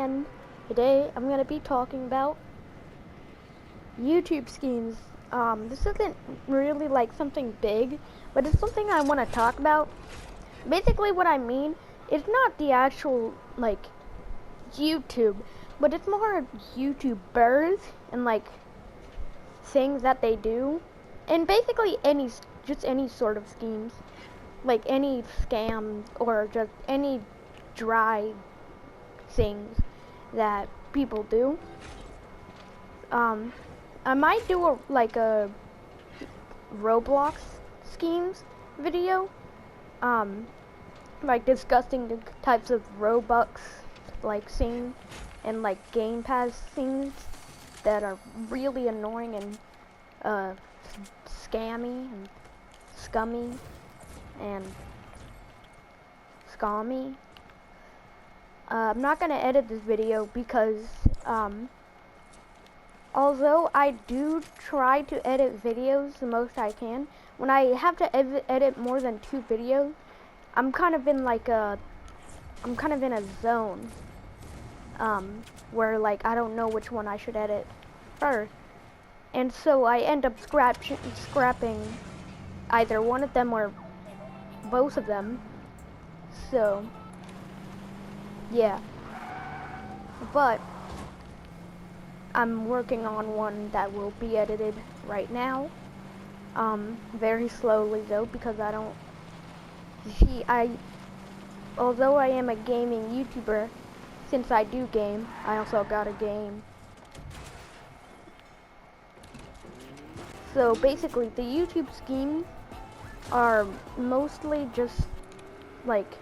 and today I'm gonna be talking about YouTube schemes. This isn't really like something big, but it's something I want to talk about. Basically, what I mean is not the actual like YouTube, but it's more YouTubers and like things that they do, and basically just any sort of schemes, like any scams or just any dry things that people do. I might do a Roblox schemes video, like discussing the types of Robux like scenes and like Game Pass scenes that are really annoying and scammy and scummy and scammy. I'm not gonna edit this video because although I do try to edit videos the most I can, when I have to edit more than 2 videos, I'm kind of in a zone, where like I don't know which one I should edit first, and so I end up scrapping either one of them or both of them. So yeah, but I'm working on one that will be edited right now. Very slowly though, because I don't see although I am a gaming YouTuber, since I do game, I also got a game. So basically the YouTube schemes are mostly just like,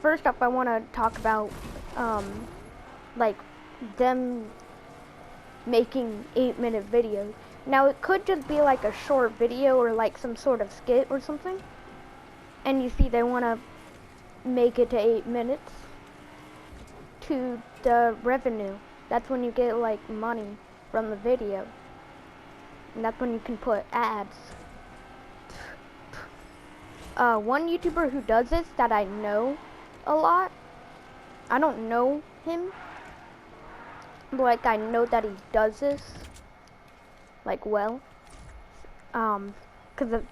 first up I want to talk about like them making 8-minute videos. Now it could just be like a short video or like some sort of skit or something, and you see they want to make it to 8 minutes to the revenue. That's when you get like money from the video, and that's when you can put ads. One YouTuber who does this that I know a lot, I don't know him, but like I know that he does this like well, because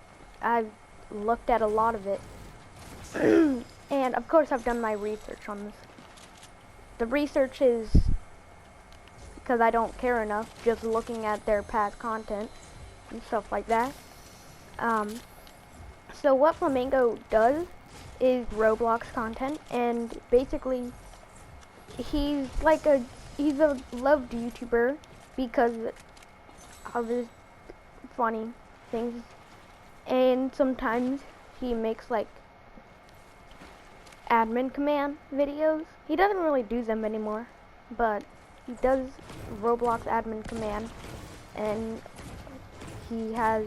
I've looked at a lot of it and of course I've done my research on this. The research is because I don't care enough just looking at their past content and stuff like that. So what Flamingo does is Roblox content, and basically he's a loved YouTuber because of his funny things, and sometimes he makes like admin command videos. He doesn't really do them anymore, but he does Roblox admin command, and he has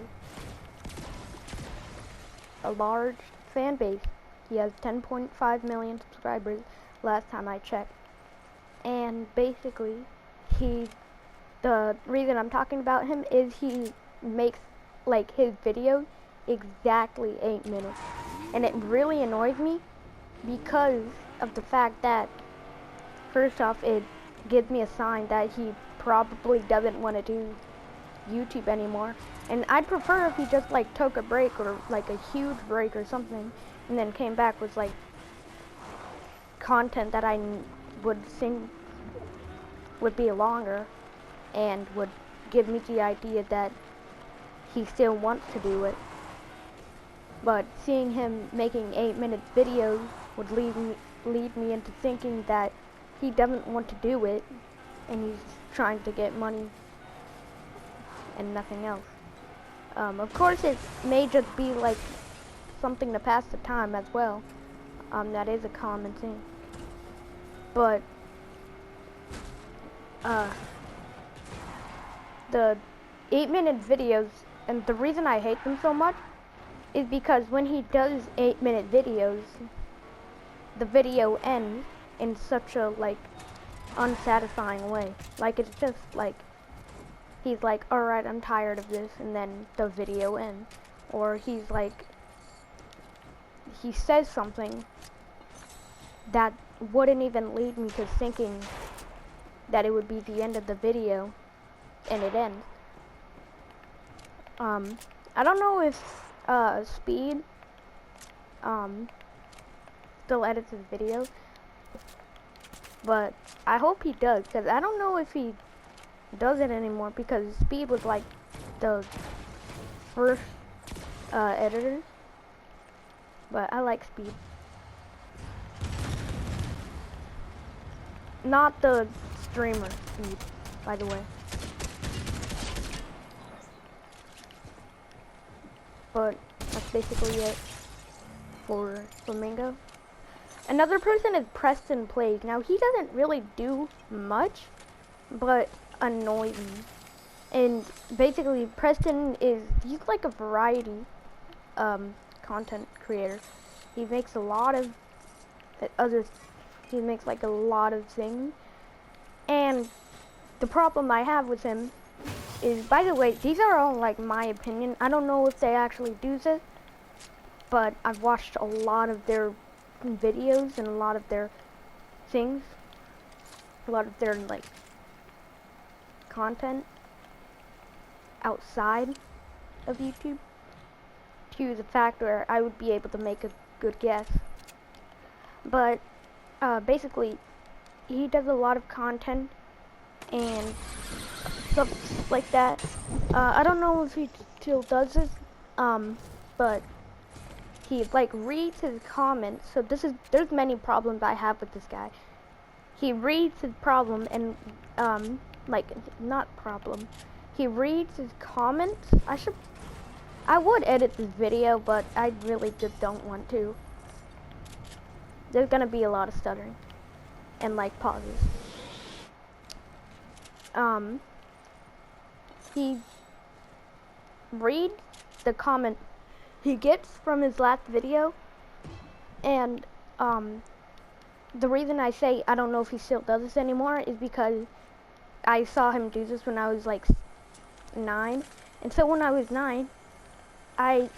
a large fan base. He has 10.5 million subscribers last time I checked. And basically the reason I'm talking about him is he makes like his videos exactly 8 minutes, and it really annoys me because of the fact that, first off, it gives me a sign that he probably doesn't want to do YouTube anymore, and I'd prefer if he just like took a break, or like a huge break or something, and then came back with like content that I would think would be longer and would give me the idea that he still wants to do it. But seeing him making 8-minute videos would lead me into thinking that he doesn't want to do it and he's trying to get money and nothing else. Of course it may just be like something to pass the time as well. That is a common thing. But the 8-minute videos, and the reason I hate them so much is because when he does 8-minute videos, the video ends in such a like unsatisfying way. Like it's just like he's like, alright, I'm tired of this, and then the video ends. Or he's like, he says something that wouldn't even lead me to thinking that it would be the end of the video, and it ends. I don't know if Speed still edits his videos, but I hope he does, because I don't know if he does it anymore, because Speed was like the first editor, but I like Speed. Not the streamer Speed, by the way. But that's basically it for Flamingo. Another person is Preston Plays. Now he doesn't really do much, but annoys me. And basically Preston he's like a variety content creator. He makes a lot of he makes like a lot of things. And the problem I have with him is, by the way, these are all like my opinion. I don't know if they actually do this, but I've watched a lot of their videos and a lot of their things, a lot of their like content outside of YouTube, to the fact where I would be able to make a good guess. But basically, he does a lot of content and stuff like that. I don't know if he still does this, but he like reads his comments. So there's many problems I have with this guy. He reads his problem and he reads his comments. I would edit this video, but I really just don't want to. There's gonna be a lot of stuttering and like pauses. He reads the comment he gets from his last video, and the reason I say I don't know if he still does this anymore is because I saw him do this when I was like 9, and so when I was 9, I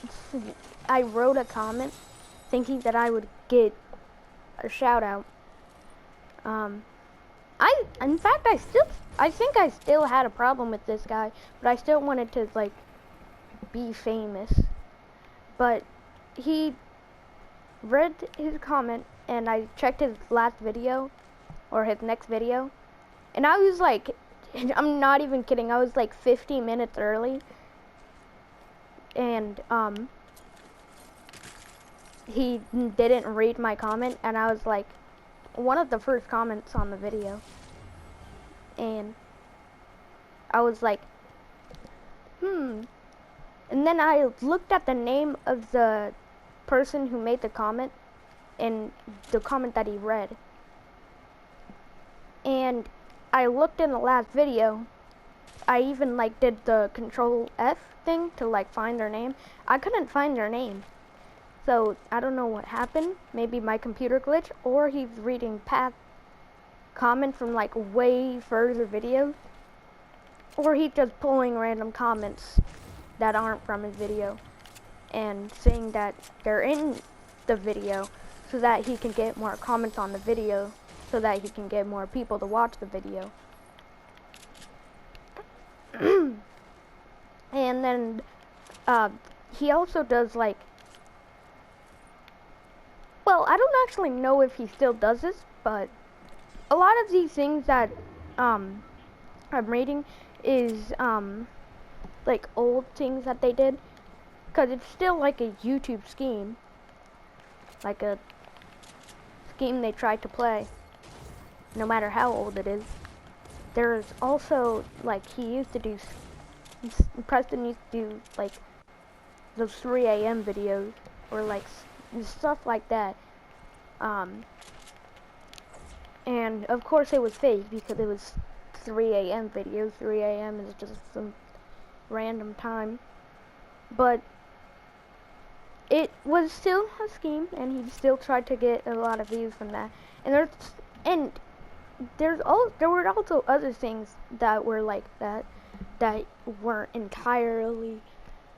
wrote a comment thinking that I would get a shout out. In fact, I think I still had a problem with this guy, but I still wanted to like be famous. But he read his comment, and I checked his last video or his next video, and I was like, I'm not even kidding, I was like 50 minutes early, and he didn't read my comment, and I was like one of the first comments on the video, and I was like, and then I looked at the name of the person who made the comment and the comment that he read, and I looked in the last video. I even like did the Control F thing to like find their name. I couldn't find their name. So I don't know what happened. Maybe my computer glitched, or he's reading past comments from like way further videos, or he's just pulling random comments that aren't from his video and saying that they're in the video so that he can get more comments on the video, so that he can get more people to watch the video. And then he also does like, well, I don't actually know if he still does this, but a lot of these things that I'm reading is like old things that they did, because it's still like a YouTube scheme, like a scheme they tried to play, no matter how old it is. There's also like Preston used to do like those 3 a.m. videos, or like stuff like that, and of course it was fake because it was 3 a.m. videos. 3 a.m. is just some random time, but it was still a scheme, and he still tried to get a lot of views from that. And there were also other things that were like that weren't entirely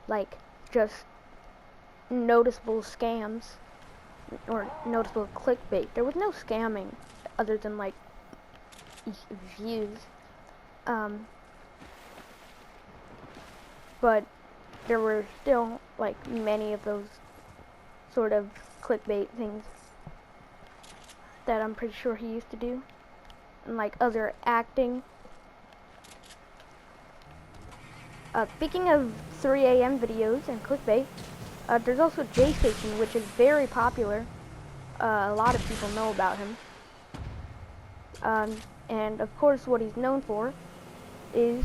like just noticeable scams, or noticeable clickbait. There was no scamming other than like views. But there were still like many of those sort of clickbait things that I'm pretty sure he used to do, and like other acting. Speaking of 3 a.m. videos and clickbait, there's also JStation, which is very popular. A lot of people know about him. And of course what he's known for is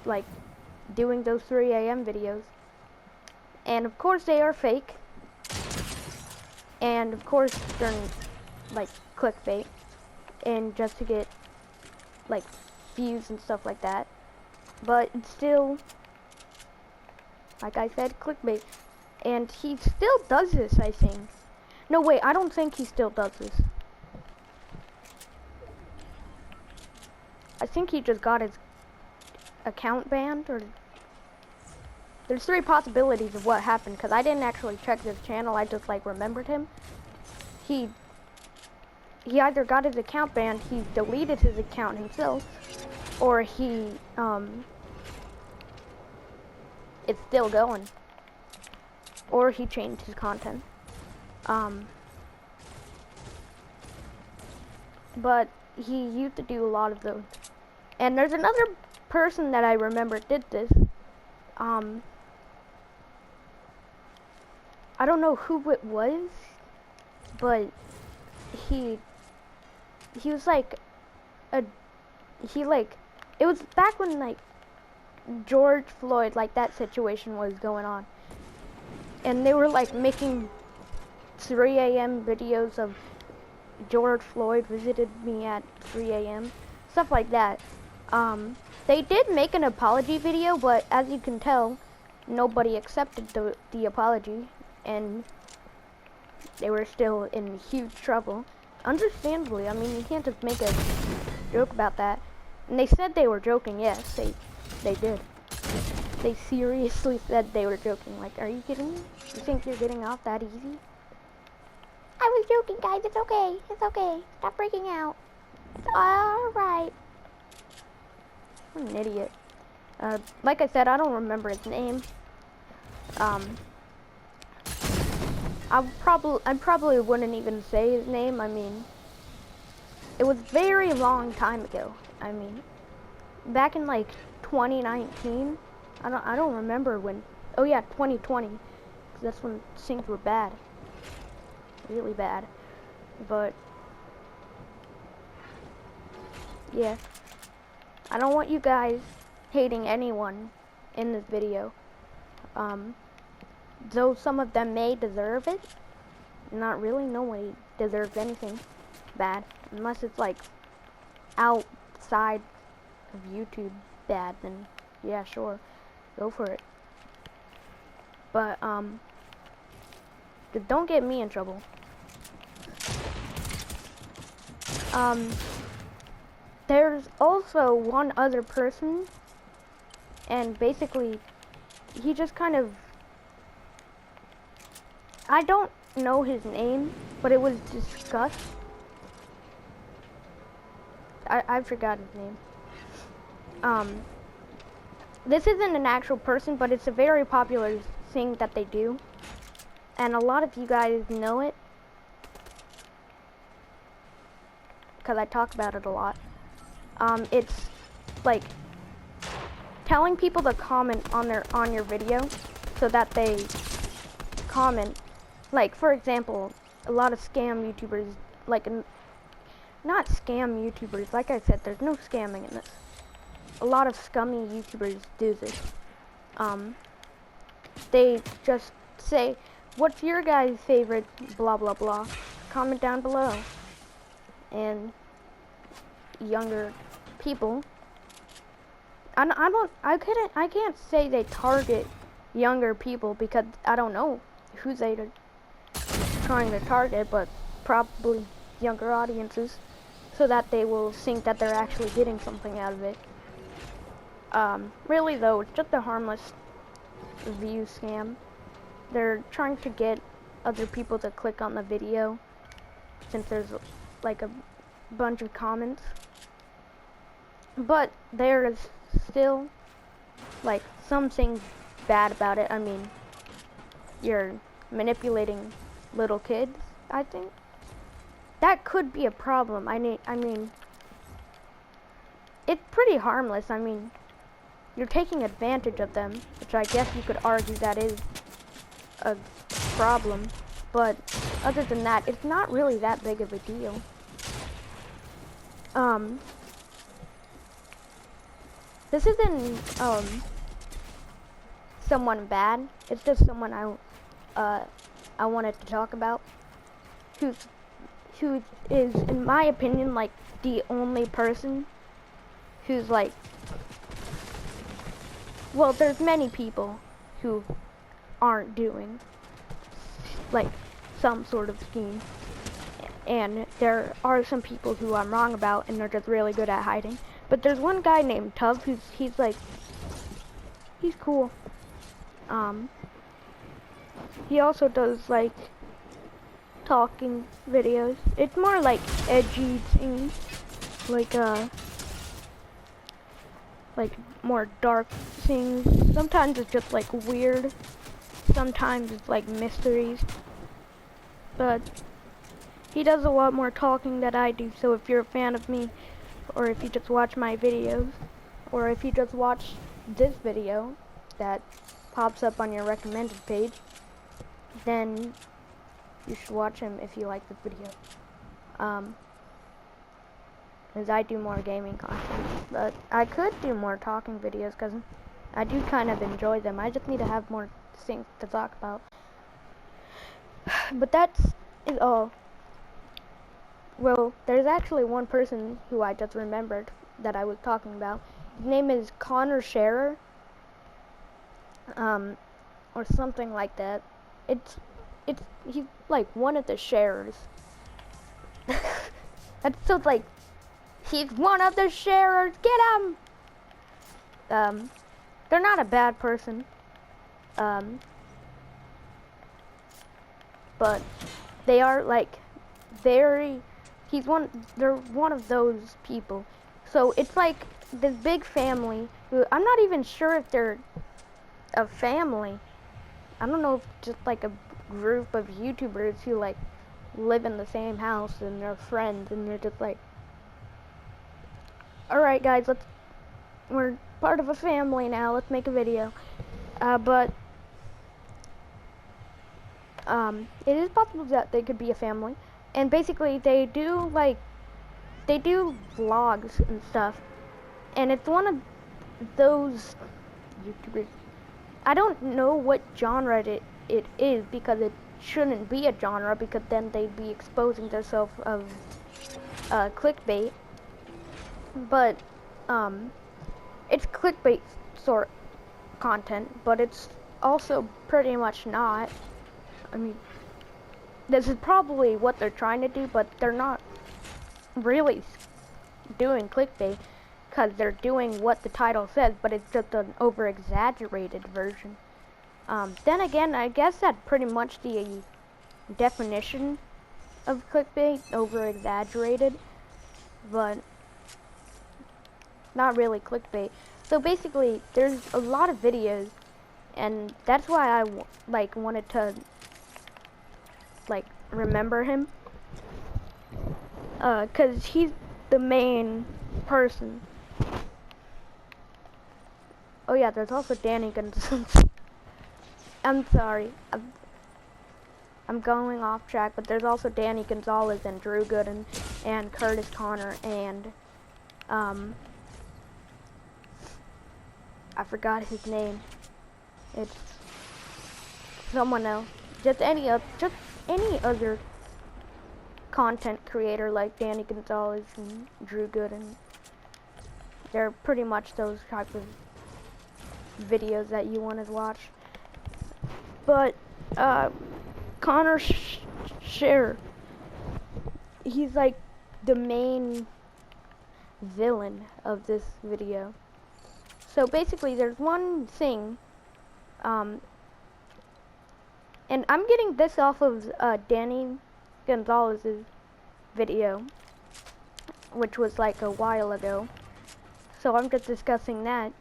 like doing those 3 a.m. videos. And of course they are fake. And of course they're like clickbait. And just to get like views and stuff like that. But it's still, like I said, clickbait. And he still does this, I think. No, wait, I don't think he still does this. I think he just got his account banned, or there's 3 possibilities of what happened, because I didn't actually check his channel, I just like remembered him. He either got his account banned, he deleted his account himself, or he it's still going, or he changed his content. But he used to do a lot of those. And there's another person that I remember did this. I don't know who it was, but he was like it was back when like George Floyd, like that situation was going on, and they were like making 3 a.m. videos of George Floyd visited me at 3 a.m. stuff like that. They did make an apology video, but as you can tell, nobody accepted the apology, and they were still in huge trouble. Understandably, I mean, you can't just make a joke about that. And they said they were joking, yes, they did. They seriously said they were joking. Like, are you kidding me? You think you're getting off that easy? I was joking, guys. It's okay. It's okay. Stop freaking out. It's alright. I'm an idiot. Like I said, I don't remember his name. I probably wouldn't even say his name. I mean, it was very long time ago. I mean, back in like 2019. I don't remember when. Oh yeah, 2020. 'Cause that's when things were bad. Really bad. But yeah, I don't want you guys hating anyone in this video. Though some of them may deserve it, not really. Nobody deserves anything bad unless it's like outside of YouTube bad. Then yeah, sure, go for it. But just don't get me in trouble. There's also one other person, and basically he just kind of, I don't know his name, but it was discussed. I forgot his name. This isn't an actual person, but it's a very popular thing that they do, and a lot of you guys know it because I talk about it a lot. It's like telling people to comment on your video so that they comment. Like, for example, a lot of scam YouTubers, like, not scam YouTubers, like I said, there's no scamming in this. A lot of scummy YouTubers do this. They just say, what's your guys' favorite blah blah blah? Comment down below. And younger people, I can't say they target younger people because I don't know who they're trying to target, but probably younger audiences, so that they will think that they're actually getting something out of it. Really though, it's just a harmless view scam. They're trying to get other people to click on the video since there's like a bunch of comments. But there is still like some things bad about it. I mean, you're manipulating little kids, I think. That could be a problem. I mean, it's pretty harmless. I mean, you're taking advantage of them, which I guess you could argue that is a problem. But other than that, it's not really that big of a deal. This isn't someone bad. It's just someone I wanted to talk about, who is, in my opinion, like the only person who's like, well, there's many people who aren't doing like some sort of scheme, and there are some people who I'm wrong about, and they're just really good at hiding. But there's one guy named Tub he's cool. He also does like talking videos. It's more like edgy things, like more dark things. Sometimes it's just like weird. Sometimes it's like mysteries. But he does a lot more talking than I do. So if you're a fan of me, or if you just watch my videos, or if you just watch this video that pops up on your recommended page, then you should watch him if you like the video. Because I do more gaming content, but I could do more talking videos because I do kind of enjoy them. I just need to have more things to talk about. But that's all. Well, there's actually one person who I just remembered that I was talking about. His name is Connor Scherer, or something like that. He's like one of the sharers. That's so like, he's one of the sharers. Get him. They're not a bad person. But they are like they're one of those people. So it's like this big family who, I'm not even sure if they're a family. I don't know if just like a group of YouTubers who like live in the same house and they're friends and they're just like, alright guys, we're part of a family now, let's make a video. But it is possible that they could be a family. And basically they do vlogs and stuff. And it's one of those YouTubers. I don't know what genre it is, because it shouldn't be a genre, because then they'd be exposing themselves of clickbait. But it's clickbait sort content, but it's also pretty much not. I mean, this is probably what they're trying to do, but they're not really doing clickbait, because they're doing what the title says, but it's just an over-exaggerated version. Then again, I guess that's pretty much the definition of clickbait, over-exaggerated, but not really clickbait. So basically, there's a lot of videos, and that's why I wanted to remember him, cause he's the main person. Oh yeah, there's also Danny Gonzalez. I'm sorry, I'm going off track, but there's also Danny Gonzalez and Drew Gooden and Curtis Connor and I forgot his name. It's someone else. Just any other content creator like Danny Gonzalez and Drew Gooden. They're pretty much those type of videos that you want to watch. But Connor Scherer, he's like the main villain of this video. So basically there's one thing And I'm getting this off of Danny Gonzalez's video, which was like a while ago. So I'm just discussing that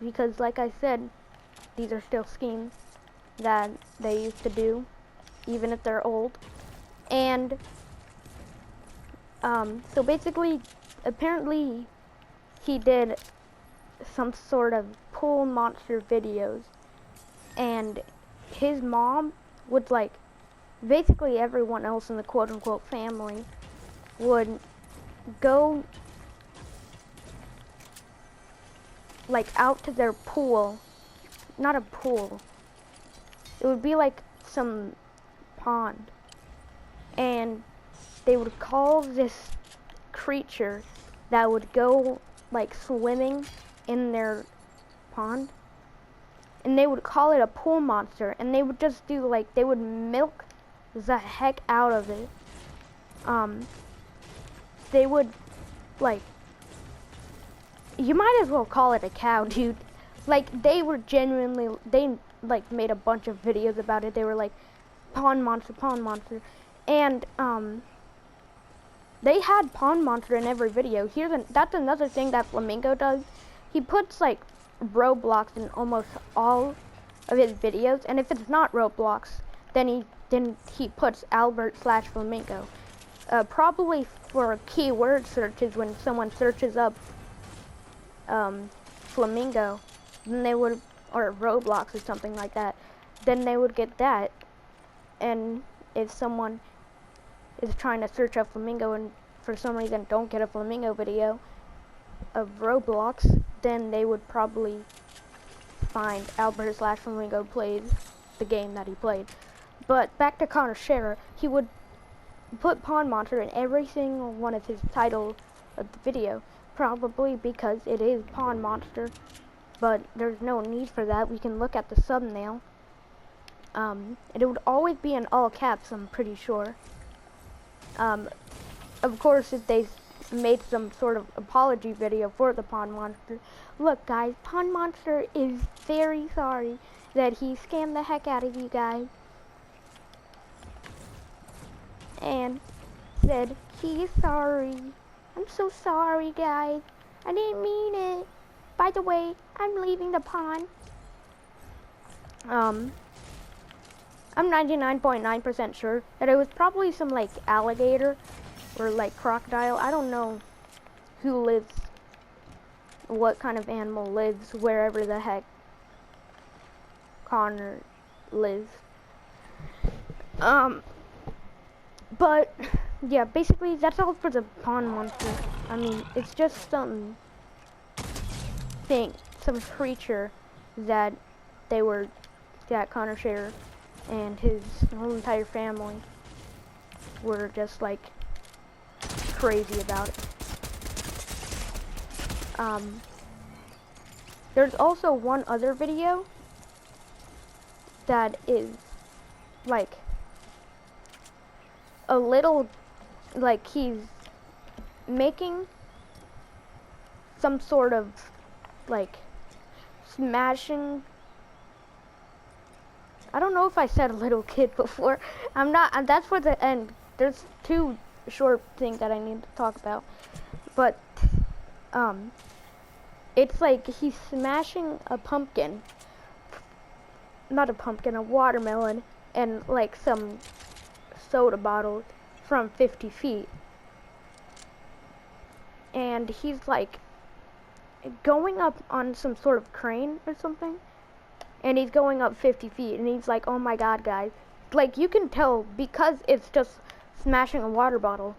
because, like I said, these are still schemes that they used to do, even if they're old. And so basically, apparently, he did some sort of pool monster videos, and his mom would, like, basically everyone else in the quote-unquote family would go, like, out to their pool. Not a pool. It would be like some pond. And they would call this creature that would go, like, swimming in their pond, and they would call it a pool monster, and they would just do, like, they would milk the heck out of it. They would, like, you might as well call it a cow, dude. Like, they were genuinely, they, like, made a bunch of videos about it. They were like, pond monster, and they had pond monster in every video. That's another thing that Flamingo does. He puts, like, Roblox in almost all of his videos, and if it's not Roblox, then he puts Albert/Flamingo. Probably for keyword searches, when someone searches up Flamingo, then they would, or Roblox or something like that, then they would get that. And if someone is trying to search up Flamingo and for some reason don't get a Flamingo video of Roblox, then they would probably find Albert/Flamingo plays the game that he played. But back to Connor Scherer, he would put Pond Monster in every single one of his titles of the video, probably because it is Pond Monster, but there's no need for that. We can look at the thumbnail. And it would always be in all caps, I'm pretty sure. Of course, if they made some sort of apology video for the Pond Monster. Look, guys, Pond Monster is very sorry that he scammed the heck out of you guys. And said, he's sorry. I'm so sorry, guys. I didn't mean it. By the way, I'm leaving the pond. I'm 99.9% sure that it was probably some, like, alligator or, like, crocodile. I don't know who lives, what kind of animal lives wherever the heck Connor lives. But yeah, basically that's all for the Pond Monster. I mean, it's just some creature that that Connor Scherer and his whole entire family were just, like, crazy about it. There's also one other video that is, like, a little, like, he's making some sort of, like, smashing. I don't know if I said a little kid before. That's for the end. There's two short things that I need to talk about. But, it's like he's smashing a pumpkin. Not a pumpkin, a watermelon, and, like, some soda bottles from 50 feet. And he's, like, going up on some sort of crane or something. And he's going up 50 feet, and he's like, oh my god, guys. Like, you can tell because it's just smashing a water bottle.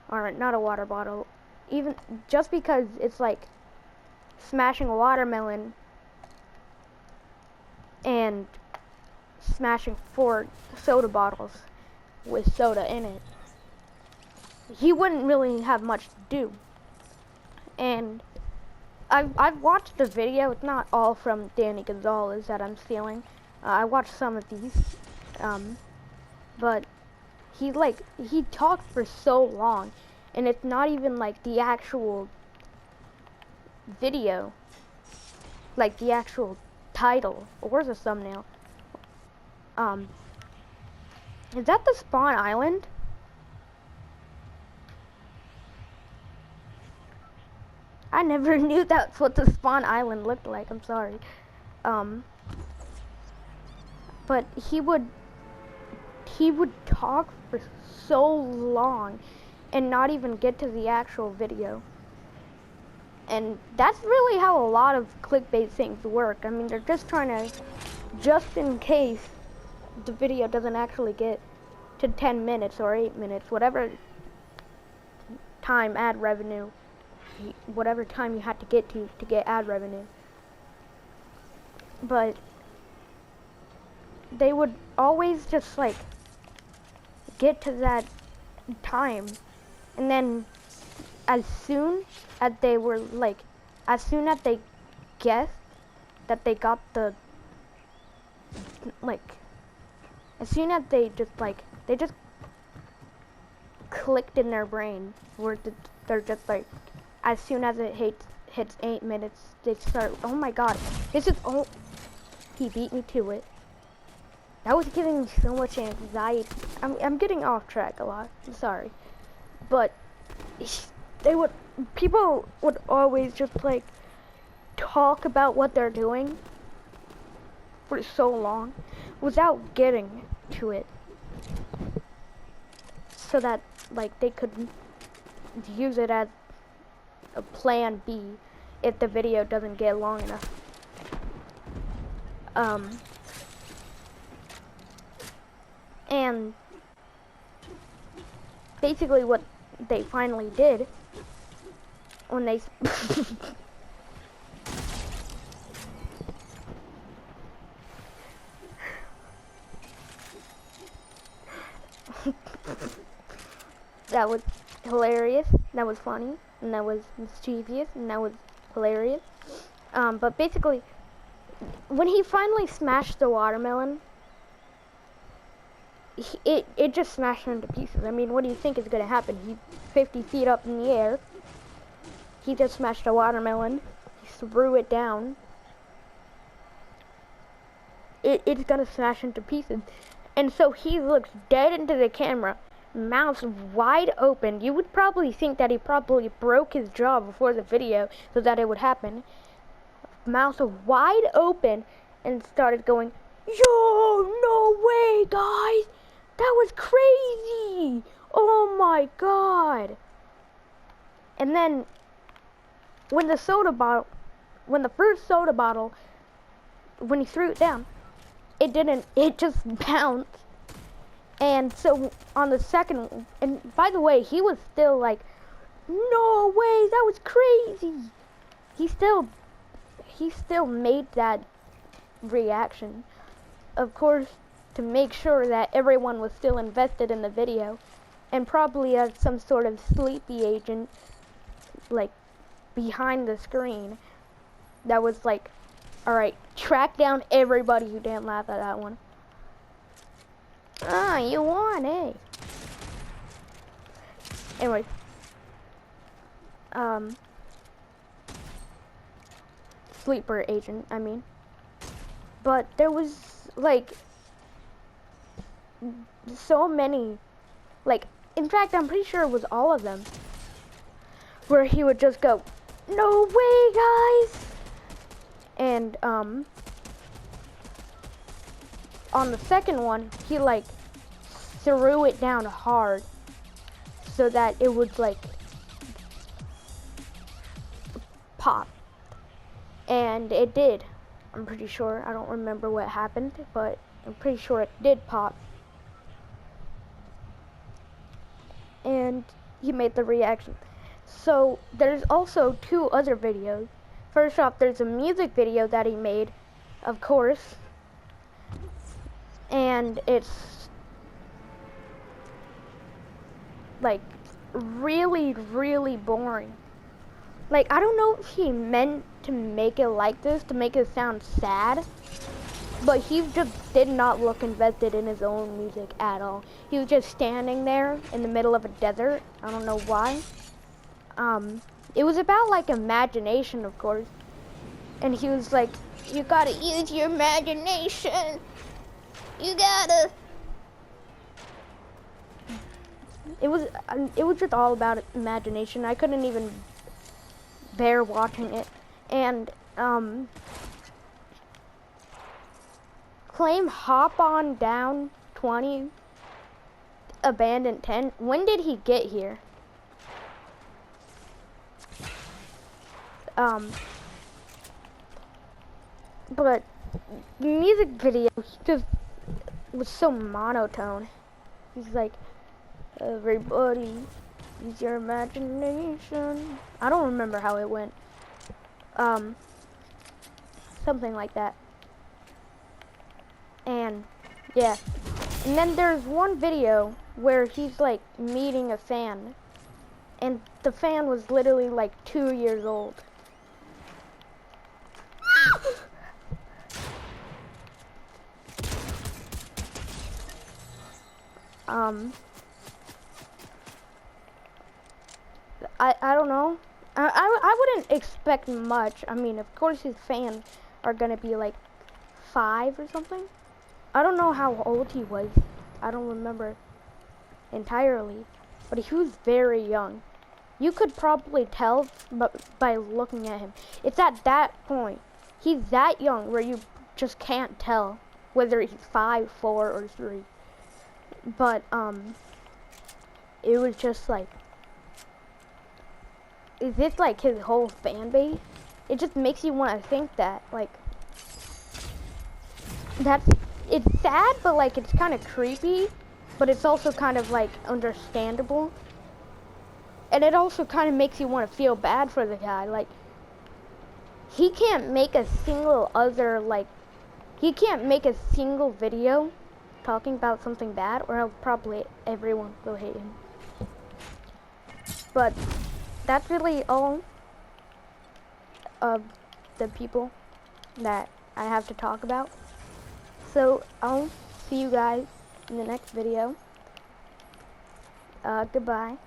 Or, not a water bottle. Even just because it's, like, smashing a watermelon and smashing 4 soda bottles with soda in it, he wouldn't really have much to do. And I've watched the video. It's not all from Danny Gonzalez that I'm stealing. I watched some of these, but he talked for so long, and it's not even, like, the actual video, like the actual title or the thumbnail. Is that the spawn island? I never knew that's what the spawn island looked like. I'm sorry. But he would talk for so long and not even get to the actual video. And that's really how a lot of clickbait things work. I mean, they're just trying to, just in case the video doesn't actually get to 10 minutes or 8 minutes, whatever time ad revenue, whatever time you had to get get ad revenue. But they would always just like get to that time, and then as soon as they were like, as soon as they guessed that they got the, like, as soon as they just clicked in their brain, where they're just like, as soon as it hits 8 minutes, they start, oh my god, this is, oh, he beat me to it. That was giving me so much anxiety. I'm getting off track a lot, I'm sorry. But people would always just like talk about what they're doing for so long without getting to it, so that like they could use it as a plan B if the video doesn't get long enough. And basically what they finally did when they that was hilarious, that was funny, and that was mischievous, and that was hilarious. But basically, when he finally smashed the watermelon, it just smashed him to pieces. I mean, what do you think is going to happen? He's 50 feet up in the air. He just smashed a watermelon. He threw it down. It's going to smash him to pieces. And so he looks dead into the camera, mouth wide open. You would probably think that he probably broke his jaw before the video so that it would happen. Mouth wide open, and started going, yo, no way, guys. That was crazy! Oh my god! And then, when the first soda bottle, when he threw it down, it just bounced. And so, on the second, and by the way, he was still like, no way, that was crazy! He still made that reaction. Of course, to make sure that everyone was still invested in the video, and probably as some sort of sleepy agent, like, behind the screen, that was like, alright, track down everybody who didn't laugh at that one. Ah, you won, eh? Anyway. Sleeper agent, I mean. But there was, like, so many, like, in fact, I'm pretty sure it was all of them, where he would just go, no way, guys! And, on the second one, he, like, threw it down hard so that it would, like, pop. And it did. I'm pretty sure. I don't remember what happened, but I'm pretty sure it did pop. And he made the reaction. So there's also 2 other videos. First off, there's a music video that he made, of course. And it's like really, really boring. Like, I don't know if he meant to make it like this, to make it sound sad, but he just did not look invested in his own music at all. He was just standing there in the middle of a desert. I don't know why. It was about, like, imagination, of course. And he was like, you gotta use your imagination. You gotta. It was just all about imagination. I couldn't even bear watching it. And claim hop on down 20 abandoned 10. When did he get here? But music video just was so monotone. He's like, everybody, use your imagination. I don't remember how it went. Something like that. And yeah. And then there's one video where he's like meeting a fan. And the fan was literally like 2 years old. I don't know. I wouldn't expect much. I mean, of course his fans are gonna be like 5 or something. I don't know how old he was. I don't remember entirely, but he was very young. You could probably tell by looking at him. It's at that point. He's that young where you just can't tell whether he's 5, 4, or 3. But it was just like, is this like his whole fan base? It just makes you want to think that, like, it's sad, but like it's kind of creepy, but it's also kind of like understandable. And it also kind of makes you want to feel bad for the guy. Like, he can't make a single video talking about something bad, or else probably everyone will hate him. But that's really all of the people that I have to talk about. So I'll see you guys in the next video. Goodbye.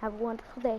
Have a wonderful day.